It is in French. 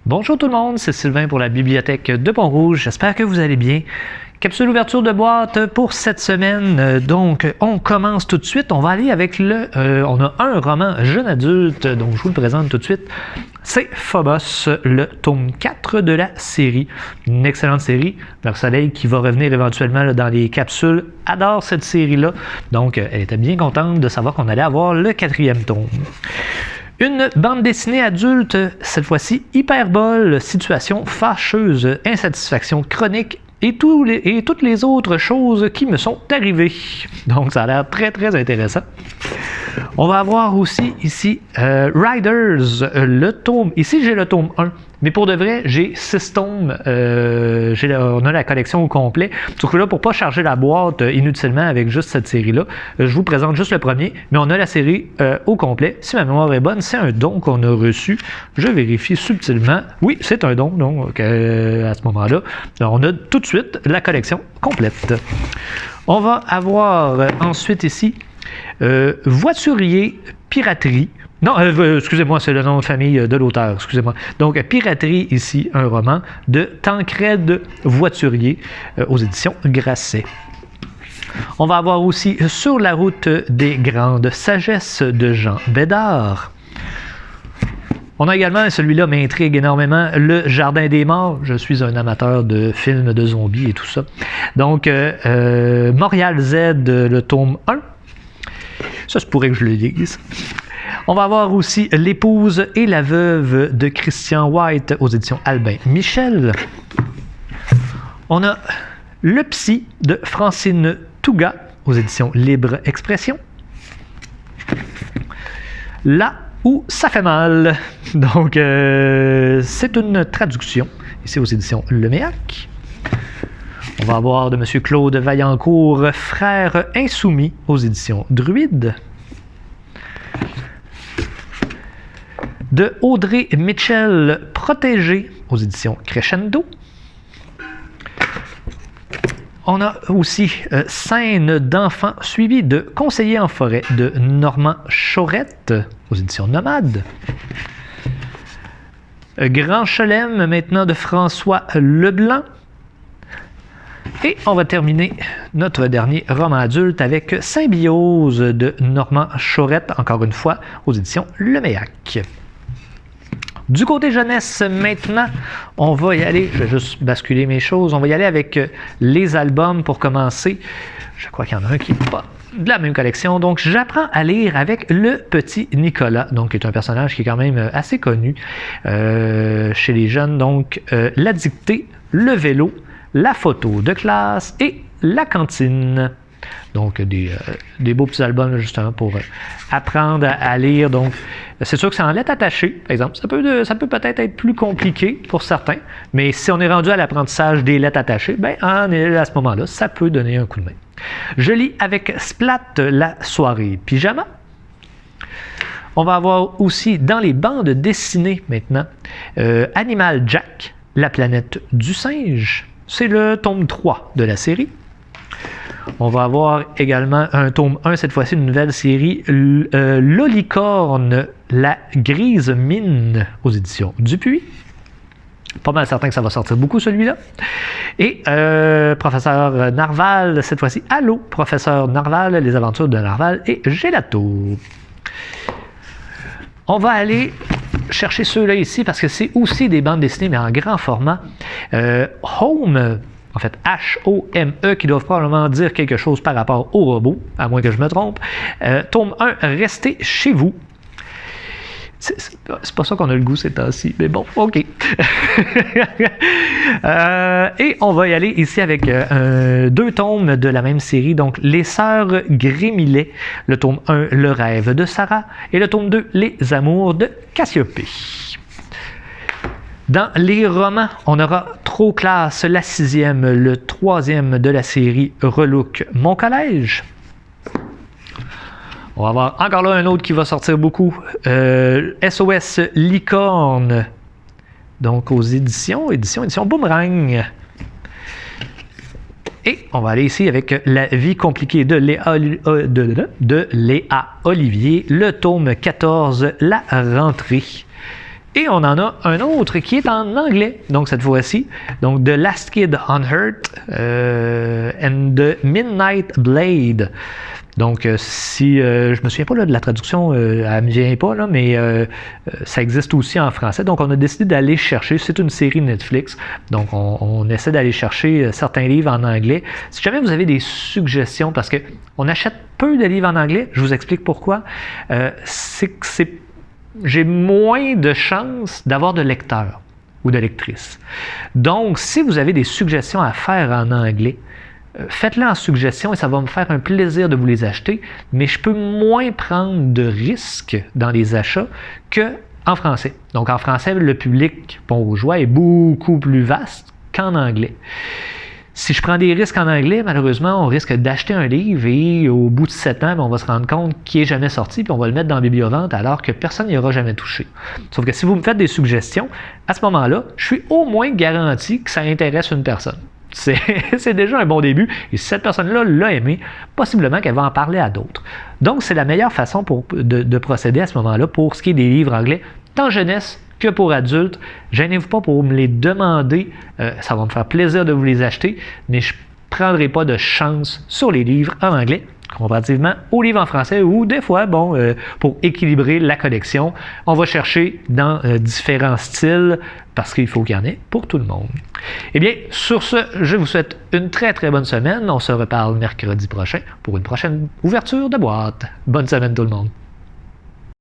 Bonjour tout le monde, c'est Sylvain pour la bibliothèque de Pont-Rouge. J'espère que vous allez bien. Capsule ouverture de boîte pour cette semaine. Donc, on commence tout de suite. On va aller avec on a un roman jeune adulte, donc je vous le présente tout de suite. C'est Phobos, le tome 4 de la série. Une excellente série. Marc-Soleil, qui va revenir éventuellement dans les capsules, adore cette série-là. Donc, elle était bien contente de savoir qu'on allait avoir le 4e tome. Une bande dessinée adulte, cette fois-ci hyperbole, situation fâcheuse, insatisfaction chronique et toutes les autres choses qui me sont arrivées. Donc ça a l'air très très intéressant. On va avoir aussi ici Riders, le tome. Ici j'ai le tome 1. Mais pour de vrai, j'ai 6 tomes. On a la collection au complet. Sauf que là, pour ne pas charger la boîte inutilement avec juste cette série-là, je vous présente juste le premier. Mais on a la série au complet. Si ma mémoire est bonne, c'est un don qu'on a reçu. Je vérifie subtilement. Oui, c'est un don. Donc, à ce moment-là, on a tout de suite la collection complète. On va avoir ensuite ici Voiturier Piraterie. Non, excusez-moi, c'est le nom de famille de l'auteur, excusez-moi. Donc, Piraterie, ici, un roman de Tancred Voiturier aux éditions Grasset. On va avoir aussi Sur la route des grandes sagesses de Jean Bédard. On a également, celui-là m'intrigue énormément, Le Jardin des morts. Je suis un amateur de films de zombies et tout ça. Donc, Montréal Z, le tome 1. Ça se pourrait que je le lise. On va avoir aussi L'épouse et la veuve de Christian White aux éditions Albin Michel. On a Le psy de Francine Touga aux éditions Libre Expression. Là où ça fait mal. Donc, c'est une traduction ici aux éditions Leméac. On va avoir de M. Claude Vaillancourt, Frères insoumis aux éditions Druide. De Audrey Mitchell, Protégé aux éditions Crescendo. On a aussi Scène d'enfants suivi de Conseiller en forêt de Normand Chaurette aux éditions Nomade. Grand Chelem maintenant de François Leblanc. Et on va terminer notre dernier roman adulte avec Symbiose de Normand Chaurette, encore une fois, aux éditions Leméac. Du côté jeunesse, maintenant, on va y aller, je vais juste basculer mes choses, on va y aller avec les albums pour commencer. Je crois qu'il y en a un qui n'est pas de la même collection. Donc, j'apprends à lire avec le petit Nicolas, donc qui est un personnage qui est quand même assez connu chez les jeunes. Donc, La dictée, le vélo, la photo de classe et la cantine. Donc, des beaux petits albums, justement, pour apprendre à lire. Donc, c'est sûr que c'est en lettres attachées, par exemple. Ça peut peut-être être plus compliqué pour certains, mais si on est rendu à l'apprentissage des lettres attachées, ben, à ce moment-là, ça peut donner un coup de main. Je lis avec Splat la soirée pyjama. On va avoir aussi dans les bandes dessinées maintenant Animal Jack, la planète du singe. C'est le tome 3 de la série. On va avoir également un tome 1, cette fois-ci une nouvelle série, Lolicorne, la grise mine aux éditions Dupuis. Pas mal certain que ça va sortir beaucoup celui-là. Et Professeur Narval, cette fois-ci, Allô, Professeur Narval, les aventures de Narval et Gelato. On va aller chercher ceux-là ici parce que c'est aussi des bandes dessinées, mais en grand format. Home, en fait H-O-M-E, qui doivent probablement dire quelque chose par rapport au robot, à moins que je me trompe. Tome 1, Restez chez vous. C'est pas ça qu'on a le goût ces temps-ci, mais bon, OK. Et on va y aller ici avec 2 tomes de la même série, donc Les Sœurs Grémillet, le tome 1, Le rêve de Sarah, et le tome 2, Les amours de Cassiopée. Dans les romans, on aura Trop classe, la 6e, le 3e de la série Relook, Mon collège. On va avoir encore là un autre qui va sortir beaucoup. SOS Licorne. Donc aux éditions Boomerang. Et on va aller ici avec La vie compliquée de Léa Olivier, le tome 14, La rentrée. Et on en a un autre qui est en anglais, donc cette fois-ci. Donc, The Last Kid on Earth and the Midnight Blade. Donc, si je me souviens pas là, de la traduction, elle me vient pas, là, mais ça existe aussi en français. Donc, on a décidé d'aller chercher. C'est une série Netflix. Donc, on essaie d'aller chercher certains livres en anglais. Si jamais vous avez des suggestions, parce que on achète peu de livres en anglais, je vous explique pourquoi. J'ai moins de chances d'avoir de lecteurs ou de lectrices. Donc, si vous avez des suggestions à faire en anglais, faites-les en suggestion et ça va me faire un plaisir de vous les acheter, mais je peux moins prendre de risques dans les achats qu'en français. Donc, en français, le public Pont-Rougeois est beaucoup plus vaste qu'en anglais. Si je prends des risques en anglais, malheureusement, on risque d'acheter un livre et au bout de 7 ans, on va se rendre compte qu'il n'est jamais sorti puis on va le mettre dans la bibliovente alors que personne n'y aura jamais touché. Sauf que si vous me faites des suggestions, à ce moment-là, je suis au moins garanti que ça intéresse une personne. C'est déjà un bon début. Et si cette personne-là l'a aimé, possiblement qu'elle va en parler à d'autres. Donc, c'est la meilleure façon de procéder à ce moment-là pour ce qui est des livres anglais, tant jeunesse que pour adultes. Gênez-vous pas pour me les demander. Ça va me faire plaisir de vous les acheter, mais je ne prendrai pas de chance sur les livres en anglais, comparativement aux livres en français où des fois, pour équilibrer la collection, on va chercher dans différents styles parce qu'il faut qu'il y en ait pour tout le monde. Eh bien, sur ce, je vous souhaite une très très bonne semaine. On se reparle mercredi prochain pour une prochaine ouverture de boîte. Bonne semaine tout le monde.